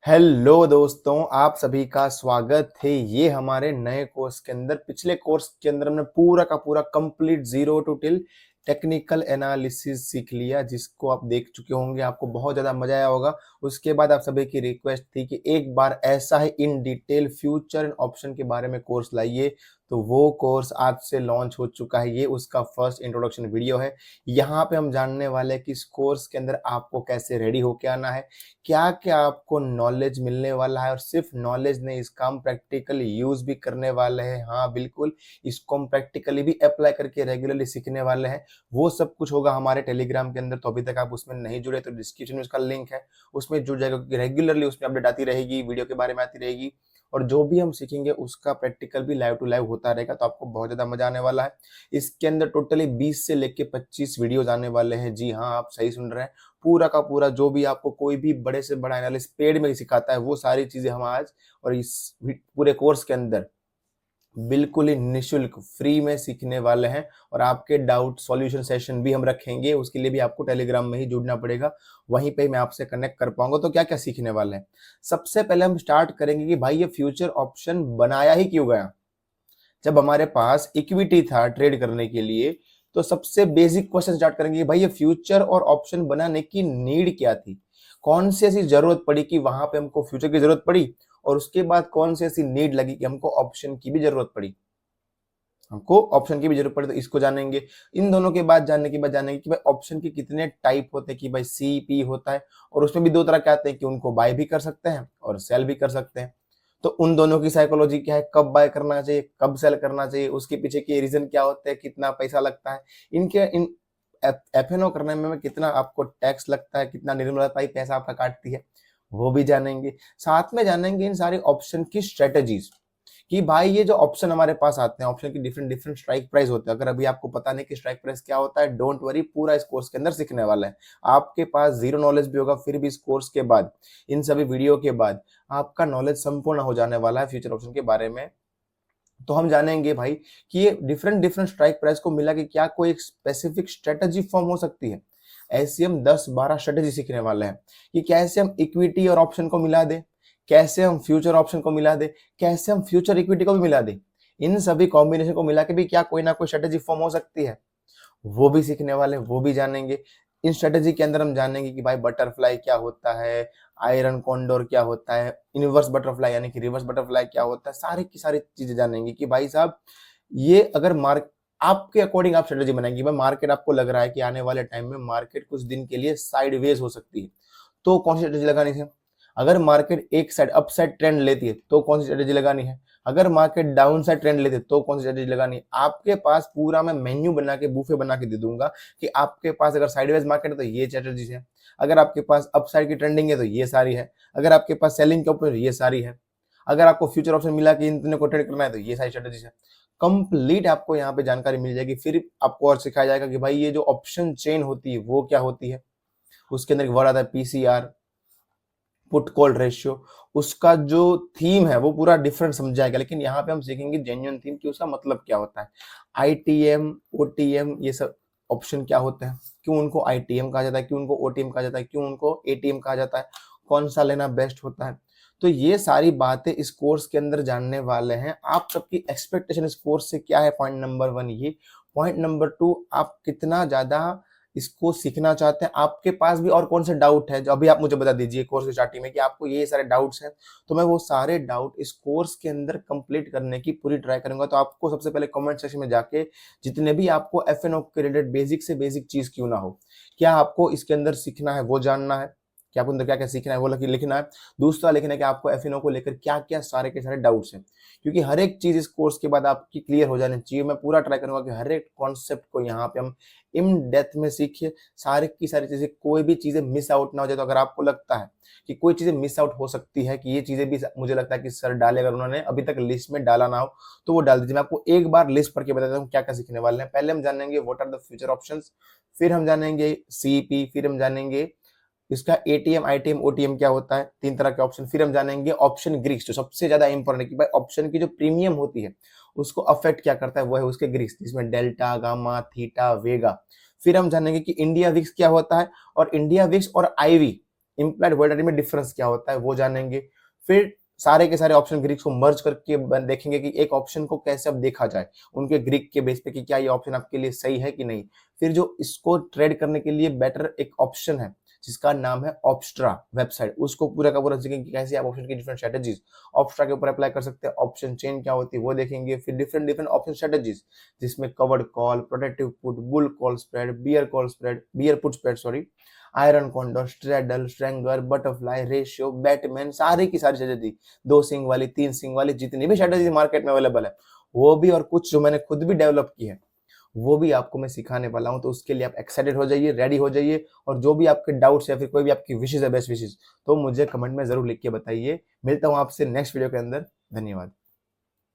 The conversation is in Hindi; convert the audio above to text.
हेलो दोस्तों, आप सभी का स्वागत है ये हमारे नए कोर्स के अंदर। पिछले कोर्स के अंदर हमने पूरा का पूरा complete zero to till technical analysis सीख लिया, जिसको आप देख चुके होंगे। आपको बहुत ज़्यादा मजा आया होगा। उसके बाद आप सभी की रिक्वेस्ट थी कि एक बार ऐसा ही in detail future and option के बारे में कोर्स लाइए, तो वो कोर्स आज से लॉन्च हो चुका है। ये उसका फर्स्ट इंट्रोडक्शन वीडियो है। यहाँ पे हम जानने वाले हैं कि इस कोर्स के अंदर आपको कैसे रेडी होके आना है, क्या क्या आपको नॉलेज मिलने वाला है, और सिर्फ नॉलेज नहीं, इसका हम प्रैक्टिकली यूज भी करने वाले हैं। हाँ बिल्कुल, इसको हम प्रैक्टिकली भी अप्लाई करके रेगुलरली सीखने वाले हैं। वो सब कुछ होगा हमारे टेलीग्राम के अंदर। तो अभी तक आप उसमें नहीं जुड़े तो डिस्क्रिप्शन में उसका लिंक है, उसमें जुड़ जाएगा, क्योंकि रेगुलरली उसमें अपडेट आती रहेगी, वीडियो के बारे में आती रहेगी, और जो भी हम सीखेंगे उसका प्रैक्टिकल भी लाइव टू लाइव होता रहेगा। तो आपको बहुत ज्यादा मजा आने वाला है। इसके अंदर टोटली 20 से लेके 25 वीडियोज आने वाले हैं। जी हाँ, आप सही सुन रहे हैं। पूरा का पूरा जो भी आपको कोई भी बड़े से बड़ा एनालिसिस पेड में सिखाता है, वो सारी चीजें हम आज और इस पूरे कोर्स के अंदर बिल्कुल ही निशुल्क फ्री में सीखने वाले हैं। और आपके डाउट सॉल्यूशन सेशन भी हम रखेंगे, उसके लिए भी आपको टेलीग्राम में ही जुड़ना पड़ेगा, वहीं पे मैं आपसे कनेक्ट कर पाऊंगा। तो क्या क्या सीखने वाले हैं, सबसे पहले हम स्टार्ट करेंगे कि भाई ये फ्यूचर ऑप्शन बनाया ही क्यों गया। जब हमारे पास इक्विटी था ट्रेड करने के लिए, तो सबसे बेसिक क्वेश्चन स्टार्ट करेंगे कि भाई ये फ्यूचर और ऑप्शन बनाने की नीड क्या थी, कौन सी ऐसी जरूरत पड़ी कि वहां पे हमको फ्यूचर की जरूरत पड़ी, और उसके बाद कौन सी ऐसी नीड लगी कि हमको ऑप्शन की भी जरूरत पड़ी। हमको ऑप्शन की भी जरूरत पड़ी, तो इसको जानेंगे। इन दोनों के बाद जानने के बाद जानेंगे कि भाई ऑप्शन के कितने टाइप होते हैं, कि भाई सी पी होता है, और उसमें भी दो तरह के आते हैं कि उनको बाय भी कर सकते हैं और सेल भी कर सकते हैं। तो उन दोनों की साइकोलॉजी क्या है, कब बाय करना चाहिए, कब सेल करना चाहिए, उसके पीछे के रीजन क्या होते हैं, कितना पैसा लगता है, इन एफएनओ करने में कितना आपको टैक्स लगता है, कितना निर्मलता पैसा आपका काटती है, वो भी जानेंगे। साथ में जानेंगे इन सारे ऑप्शन की स्ट्रेटेजीज, कि भाई ये जो ऑप्शन हमारे पास आते हैं, ऑप्शन की डिफरेंट डिफरेंट स्ट्राइक प्राइस होते हैं। अगर अभी आपको पता नहीं कि स्ट्राइक प्राइस क्या होता है, डोंट वरी, पूरा इस कोर्स के अंदर सीखने वाला है। आपके पास जीरो नॉलेज भी होगा, फिर भी इस कोर्स के बाद, इन सभी वीडियो के बाद आपका नॉलेज संपूर्ण हो जाने वाला है फ्यूचर ऑप्शन के बारे में। तो हम जानेंगे भाई कि ये डिफरेंट डिफरेंट स्ट्राइक प्राइस को मिला के क्या कोई एक स्पेसिफिक स्ट्रेटजी फॉर्म हो सकती है। ऐसी हम 10-12 स्ट्रेटजी सीखने वाले हैं कि कैसे हम इक्विटी और ऑप्शन को मिला दे, कैसे हम फ्यूचर ऑप्शन को मिला दे, कैसे हम फ्यूचर इक्विटी को भी मिला दे। इन सभी कॉम्बिनेशन को मिला के भी क्या कोई ना कोई स्ट्रेटजी फॉर्म हो सकती है, वो भी सीखने वाले हैं, वो भी जानेंगे। इन स्ट्रेटेजी के अंदर हम जानेंगे कि भाई बटरफ्लाई क्या होता है, आयरन कॉन्डोर क्या होता है, इनवर्स बटरफ्लाई यानी कि रिवर्स बटरफ्लाई क्या होता है, सारी की सारी चीजें जानेंगे कि भाई साहब ये अगर मार्क आपके अकॉर्डिंग आप स्ट्रेटेजी बनाएंगे। भाई मार्केट आपको लग रहा है कि आने वाले टाइम में मार्केट कुछ दिन के लिए साइडवेज हो सकती है, तो कौन सी स्ट्रेटेजी लगानी है। अगर मार्केट एक साइड अप साइड ट्रेंड लेती है तो कौन सी स्ट्रेटेजी लगानी है। अगर मार्केट डाउन साइड ट्रेंड लेते तो कौन सी स्ट्रेटेजी लगानी है। आपके पास पूरा मैं मेन्यू बना के बूफे बना के दे दूंगा कि आपके पास अगर साइडवेज मार्केट है तो ये स्ट्रेटेजी है, अगर आपके पास अप साइड की ट्रेंडिंग है तो ये सारी है, अगर आपके पास सेलिंग के ऊपर ये सारी है, अगर आपको फ्यूचर ऑप्शन मिला कि इन को ट्रेड करना है तो ये सारी स्ट्रेटेजी है। कंप्लीट आपको यहाँ पे जानकारी मिल जाएगी। फिर आपको और सिखाया जाएगा कि भाई ये जो ऑप्शन चेन होती है वो क्या होती है। उसके अंदर एक वर्ड आता है पीसीआर, पुट कॉल रेशियो। उसका जो थीम है वो पूरा डिफरेंट समझाएगा, लेकिन यहाँ पे हम सीखेंगे जेन्युइन थीम कि उसका मतलब क्या होता है। आईटीएम, ओटीएम, ये सब ऑप्शन क्या होते हैं, क्यों उनको आईटीएम कहा जाता है, क्यों उनको ओटीएम कहा जाता है, क्यों उनको एटीएम कहा जाता है, कौन सा लेना बेस्ट होता है। तो ये सारी बातें इस कोर्स के अंदर जानने वाले हैं। आप सबकी एक्सपेक्टेशन इस कोर्स से क्या है, पॉइंट नंबर 1 ये। पॉइंट नंबर 2, आप कितना ज्यादा इसको सीखना चाहते हैं, आपके पास भी और कौन से डाउट है जो अभी आप मुझे बता दीजिए कोर्स की स्टार्टिंग में कि आपको ये सारे डाउट्स हैं, तो मैं वो सारे डाउट इस कोर्स के अंदर कंप्लीट करने की पूरी ट्राई करूंगा। तो आपको सबसे पहले कमेंट सेक्शन में जाके जितने भी आपको एफएनओ के रिलेटेड बेसिक से बेसिक चीज क्यों ना हो, क्या आपको इसके अंदर सीखना है वो जानना है, कि आपको अंदर क्या क्या सीखना है वो लिखना है। दूसरा लिखना है कि आपको एफएनओ को लेकर क्या क्या सारे के सारे डाउट्स हैं, क्योंकि हर एक चीज इस कोर्स के बाद आपकी क्लियर हो जानी चाहिए। मैं पूरा ट्राई करूंगा कि हर एक कॉन्सेप्ट को यहाँ पे हम इन डेप्थ में सीखिए, सारी की सारी चीजें, कोई भी चीजें मिस आउट ना हो जाए। तो अगर आपको लगता है कि कोई चीजें मिस आउट हो सकती है, कि ये चीजें भी मुझे लगता है कि सर डाले, अगर उन्होंने अभी तक लिस्ट में डाला ना हो तो वो डाल दीजिए। मैं आपको एक बार लिस्ट पढ़ के बता देता हूँ क्या क्या सीखने वाले हैं। पहले हम जानेंगे what are the future options, फिर हम जानेंगे सीपी, फिर हम जानेंगे इसका एटीएम, आईटीएम, ओटीएम क्या होता है, 3 तरह के ऑप्शन। फिर हम जानेंगे ऑप्शन ग्रीक्स, जो सबसे ज्यादा इंपॉर्टेंट है कि भाई ऑप्शन की जो प्रीमियम होती है उसको अफेक्ट क्या करता है, वो है उसके ग्रीक्स, जिसमें डेल्टा, गामा, थीटा, वेगा। फिर हम जानेंगे कि इंडिया विक्स क्या होता है, और इंडिया विक्स और आईवी इम्प्लाइड वोलेटिलिटी में डिफरेंस क्या होता है वो जानेंगे। फिर सारे के सारे ऑप्शन ग्रीक्स को मर्ज करके देखेंगे कि एक ऑप्शन को कैसे अब देखा जाए उनके ग्रीक के बेस पे कि क्या ये ऑप्शन आपके लिए सही है कि नहीं। फिर जो इसको ट्रेड करने के लिए बेटर एक ऑप्शन है जिसका नाम है ऑप्स्ट्रा वेबसाइट, उसको पूरा का पूरा सीखेंगे कि कैसे आप ऑप्शन की डिफरेंट स्ट्रेटेजीज ऑप्स्ट्रा के ऊपर अप्लाई कर सकते हैं। ऑप्शन चेन क्या होती है वो देखेंगे। फिर डिफरेंट डिफरेंट ऑप्शन स्ट्रेटेजीज जिसमें covered call, protective put, bull call spread, beer put spread sorry, iron condor, straddle, stranger, butterfly, ratio, Batman, सारी की सारी स्ट्रेटेजी, 2 सिंग वाली, 3 सिंग वाली, जितनी भी स्ट्रेटेजी मार्केट में अवेलेबल है वो भी, और कुछ जो मैंने खुद भी डेवलप की है वो भी आपको मैं सिखाने वाला हूं। तो उसके लिए आप एक्साइटेड हो जाइए, रेडी हो जाइए, और जो भी आपके डाउट्स या फिर कोई भी आपकी विशेष है, बेस्ट विशेष, तो मुझे कमेंट में जरूर लिख के बताइए। मिलता हूं आपसे नेक्स्ट वीडियो के अंदर। धन्यवाद।